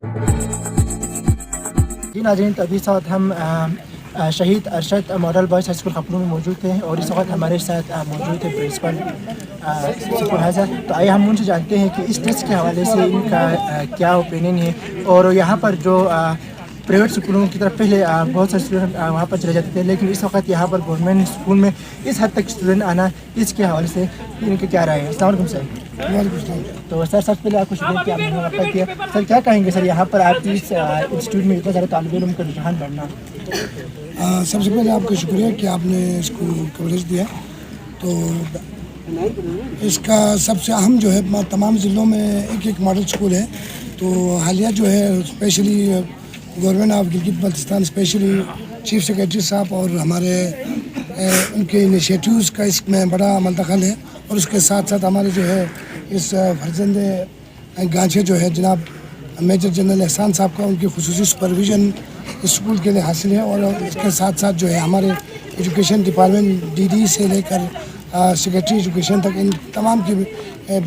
جی ناظرین، ابھی ساتھ ہم Shaheed Arshad model boys high school Khaplu میں موجود ہیں اور اس وقت ہمارے ساتھ موجود ہے پرنسپل سپروائزر. تو آئیے ہم ان سے جانتے ہیں کہ اس ٹیسٹ کے حوالے سے ان کا کیا اوپینین ہے. اور یہاں پر جو پرائیویٹ اسکولوں کی طرف پہلے بہت سارے اسٹوڈنٹ وہاں پر چلے جاتے تھے، لیکن اس وقت یہاں پر گورنمنٹ اسکول میں اس حد تک اسٹوڈنٹ آنا، اس کے حوالے سے ان کی کیا رائے ہے؟ السلام علیکم سر. وعلیکم السلام. تو سر سب سے پہلے آپ کو شکریہ کہ آپ نے موقع دیا. سر کیا کہیں گے سر یہاں پر آپ کی اس انسٹیٹیوٹ میں اتنے سارے طالب علم کا رجحان بڑھنا؟ سب سے پہلے آپ کا شکریہ کہ آپ نے اس کو کوریج دیا. تو اس کا سب سے اہم جو ہے تمام ضلعوں میں ایک ایک ماڈل اسکول ہے. تو حالیہ جو ہے specially government of Gilgit Baltistan, specially chief secretary صاحب اور ہمارے ان کے انیشیٹیوز کا اس میں بڑا عمل دخل ہے. اور اس کے ساتھ ساتھ ہمارے جو ہے اس فرزند گانچھے جو ہے جناب میجر جنرل احسان صاحب کا، ان کی خصوصی سپرویژن اسکول کے لیے حاصل ہے. اور اس کے ساتھ ساتھ جو ہے ہمارے ایجوکیشن ڈپارٹمنٹ ڈی سے لے کر سیکریٹری ایجوکیشن تک، ان تمام کی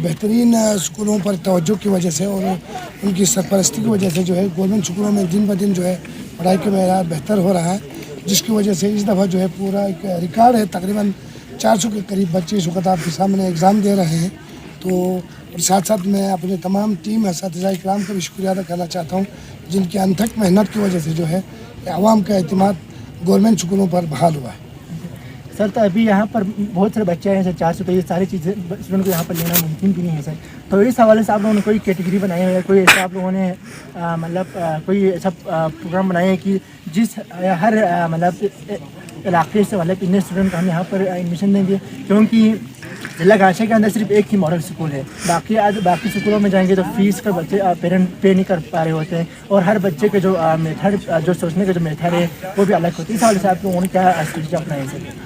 بہترین اسکولوں پر توجہ کی وجہ سے اور ان کی سرپرستی کی وجہ سے جو ہے گورنمنٹ اسکولوں میں دن بدن جو ہے پڑھائی کے معیار بہتر ہو رہا ہے، جس کی وجہ سے اس دفعہ جو ہے پورا ایک ریکارڈ ہے. تقریباً 400 کے قریب بچے اس وقت آپ کے سامنے اگزام دے رہے ہیں. تو ساتھ ساتھ میں اپنے تمام ٹیم اساتذہ اکرام کا بھی شکریہ ادا کرنا چاہتا ہوں، جن کی انتھک محنت کی وجہ سے جو ہے عوام کا اعتماد گورنمنٹ اسکولوں پر بحال ہوا ہے. سر تو ابھی یہاں پر بہت سارے بچے ہیں سر، 400 تو یہ ساری چیزیں اسٹوڈنٹ کو یہاں پر لینا ممکن بھی نہیں ہے سر. تو اس حوالے سے آپ لوگوں نے کوئی کیٹیگری بنائی ہے، کوئی ایسا آپ لوگوں نے مطلب کوئی ایسا پروگرام بنایا ہے کہ جس ہر مطلب علاقے سے مطلب اتنے اسٹوڈنٹ ہم یہاں پر ایڈمیشن دیں گے؟ کیونکہ ضلع گانچھے کے اندر صرف ایک ہی ماڈل اسکول ہے، باقی اسکولوں میں جائیں گے تو فیس کا بچے پیرنٹ پے نہیں کر پا رہے ہوتے ہیں، اور ہر بچے کے جو میتھڈ جو سوچنے کا جو میتھڈ ہے وہ بھی الگ ہوتی ہے. اس حوالے سے آپ لوگوں نے کیا اسٹریٹجی اپنائی ہے سر؟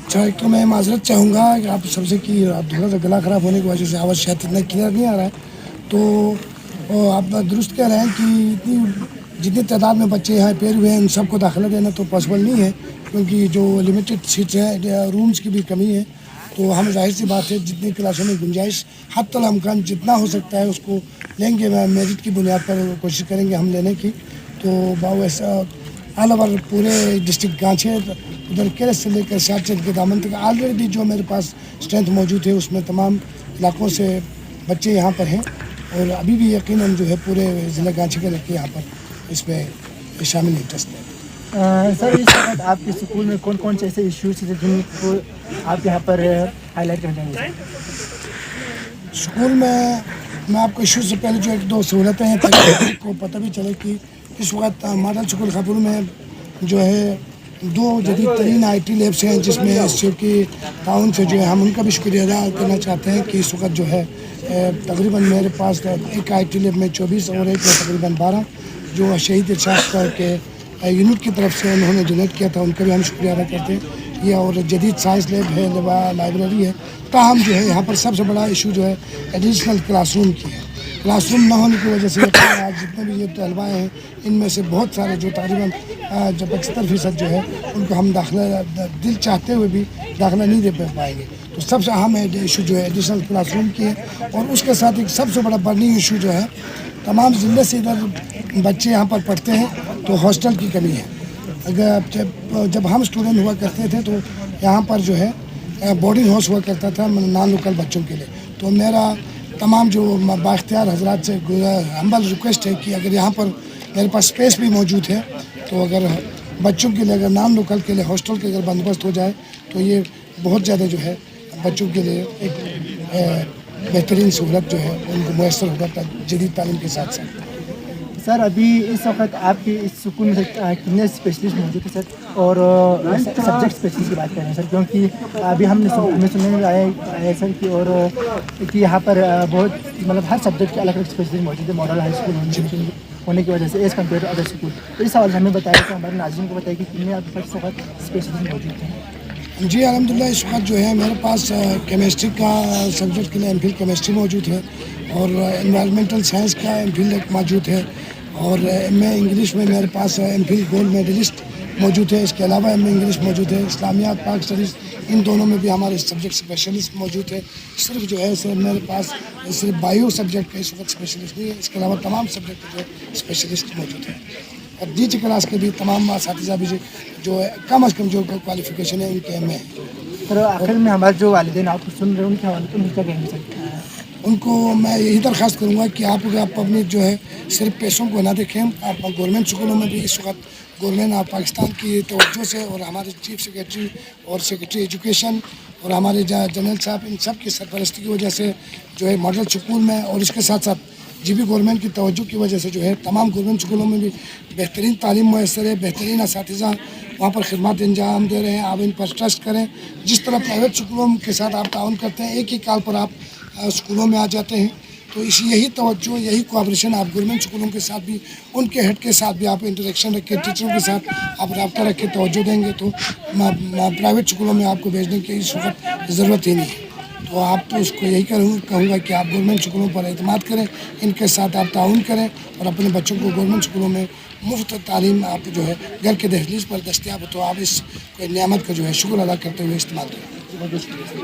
اچھا، ایک تو میں معذرت چاہوں گا کہ آپ سب سے کہ تھوڑا سا گلا خراب ہونے کی وجہ سے آواز شاید اتنا کلیئر نہیں آ رہا ہے. تو آپ درست کہہ رہے ہیں کہ اتنی جتنی تعداد میں بچے یہاں پیر ہوئے ہیں ان سب کو داخلہ دینا تو پاسبل نہیں ہے، کیونکہ جو لمیٹڈ سیٹس ہیں، رومز کی بھی کمی ہے. تو ہم ظاہر سی بات ہے جتنی کلاسوں میں گنجائش حتی الامکان جتنا ہو سکتا ہے اس کو لیں گے. میرٹ کی بنیاد پر کوشش کریں گے ہم لینے کی. تو ایسا آل اوور پورے ڈسٹرکٹ گانچھے ادھر کیرس سے لے کر شادچند کے دامن تک آلریڈی جو میرے پاس اسٹرینتھ موجود ہے اس میں تمام علاقوں سے بچے یہاں پر ہیں. اور ابھی بھی یقیناً جو ہے پورے ضلع گانچھے کے لڑکے یہاں پر اس میں شامل انٹرسٹ ہیں. سر اس وقت آپ کے اسکول میں کون کون سے ایسے ایشوز ہیں جن کو آپ یہاں پر ہائی لائٹ کرنا چاہیں گے؟ اسکول میں آپ کو ایشوز سے پہلے جو ایک دو سہولتیں ہیں تاکہ آپ کو پتہ بھی چلے کہ اس وقت ماڈل اسکول خپلو میں جو ہے 2 جدید ترین IT لیبس ہیں، جس میں اس کی تعاون سے جو ہے ہم ان کا بھی شکریہ ادا کرنا چاہتے ہیں کہ اس وقت جو ہے تقریباً میرے پاس ایک IT لیب میں 24 اور ایک میں تقریباً 12 جو شہید ارشاد کے یونٹ کی طرف سے انہوں نے جنریٹ کیا تھا، ان کا بھی ہم شکریہ ادا کرتے ہیں. یہ اور جدید سائنس لیب ہے، لائبریری ہے. تاہم جو ہے یہاں پر سب سے بڑا ایشو جو ہے ایڈیشنل کلاس روم کی ہے. کلاس روم نہ ہونے کی وجہ سے آج جتنے بھی یہ طلباء ہیں ان میں سے بہت سارے جو تقریباً 75% جو ہے ان کو ہم داخلہ دل چاہتے ہوئے بھی داخلہ نہیں دے پائیں گے. تو سب سے اہم ایشو جو ہے ایڈیشنل کلاس روم کی ہے. اور اس کے ساتھ ایک سب سے بڑا برننگ ایشو جو ہے تمام ضلع سے ادھر بچے یہاں پر پڑھتے ہیں تو ہاسٹل کی کمی ہے. اگر جب ہم اسٹوڈنٹ ہوا کرتے تھے تو یہاں پر جو ہے بورڈنگ ہاؤس ہوا کرتا تھا نان لوکل بچوں کے لیے. تو میرا تمام جو بااختیار حضرات سے ہمبل ریکویسٹ ہے کہ اگر یہاں پر میرے پاس اسپیس بھی موجود ہے تو اگر بچوں کے لیے اگر نان لوکل کے لیے ہاسٹل کے اگر بندوبست ہو جائے تو یہ بہت زیادہ جو ہے بچوں کے لیے ایک بہترین سہولت جو ہے ان کو میسر ہوگا جدید تعلیم کے ساتھ ساتھ. سر ابھی اس وقت آپ کے اس سکول میں کتنے اسپیشلسٹ موجود ہیں سر؟ اور سبجیکٹ اسپیشلسٹ کی بات کر رہے ہیں سر، کیونکہ ابھی ہم نے سننے میں آیا ہے سر کہ اور کہ یہاں پر بہت مطلب ہر سبجیکٹ کے الگ الگ اسپیشلسٹ موجود ہیں ماڈل ہائی اسکول ہونے کی وجہ سے as compare to other school. تو اس حوالے سے ہمیں بتایا کہ ہمارے ناظرین کو بتایا کہ کتنے آپ کے پاس اس وقت اسپیشلسٹ موجود ہیں. جی الحمدللہ اس وقت جو ہے میرے پاس کیمسٹری کا سبجیکٹ کے لیے ایم فل کیمسٹری موجود ہے، اور انوائرمنٹل سائنس کا ایم فل موجود ہے، اور ایم اے انگلش میں میرے پاس ایم فل گولڈ میڈلسٹ موجود ہے. اس کے علاوہ ایم اے انگلش موجود ہے. اسلامیات پاک اسٹڈیز ان دونوں میں بھی ہمارے سبجیکٹ اسپیشلسٹ موجود ہے. صرف جو ہے سر میرے پاس صرف بایو سبجیکٹ کا اس وقت اسپیشلسٹ نہیں ہے, اس کے علاوہ تمام سبجیکٹ جو ہے اسپیشلسٹ موجود ہیں. اور ڈیجی کلاس کے بھی تمام اساتذہ بھی جو ہے کم از کم جو کوالیفیکیشن ہے ان کے میں ہے. سر آخر میں ہمارے جو والدین آپ کو سن رہے ہیں ان کے حوالے سے کیا کہیں گے سر؟ ان کو میں یہی درخواست کروں گا کہ آپ اپنے جو ہے صرف پیسوں کو نہ دیکھیں. آپ گورنمنٹ اسکولوں میں بھی اس وقت گورنمنٹ آف پاکستان کی توجہ سے اور ہمارے چیف سیکریٹری اور سیکریٹری ایجوکیشن اور ہمارے جنرل صاحب ان سب کی سرپرستی کی وجہ سے جو ہے ماڈل اسکول میں اور اس کے ساتھ ساتھ جی بھی گورنمنٹ کی توجہ کی وجہ سے جو ہے تمام گورنمنٹ اسکولوں میں بھی بہترین تعلیم میسر ہے. بہترین اساتذہ وہاں پر خدمات انجام دے رہے ہیں. آپ ان پر ٹرسٹ کریں. جس طرح پرائیویٹ اسکولوں کے ساتھ آپ تعاون کرتے ہیں, ایک ہی کال پر آپ اسکولوں میں آ جاتے ہیں, تو یہی توجہ یہی کوآپریشن آپ گورنمنٹ اسکولوں کے ساتھ بھی ان کے ہیڈ کے ساتھ بھی آپ انٹریکشن رکھیں, ٹیچروں کے ساتھ آپ رابطہ رکھیں, توجہ دیں گے تو پرائیویٹ اسکولوں میں آپ کو بھیجنے کی اس وقت ضرورت ہی نہیں ہے. تو آپ تو اس کو یہی کہوں گا کہ آپ گورنمنٹ اسکولوں پر اعتماد کریں, ان کے ساتھ آپ تعاون کریں اور اپنے بچوں کو گورنمنٹ اسکولوں میں مفت تعلیم آپ جو ہے گھر کے دہلیز پر دستیاب ہو تو آپ اس نعمت کا جو ہے شکر ادا کرتے ہوئے استعمال کریں.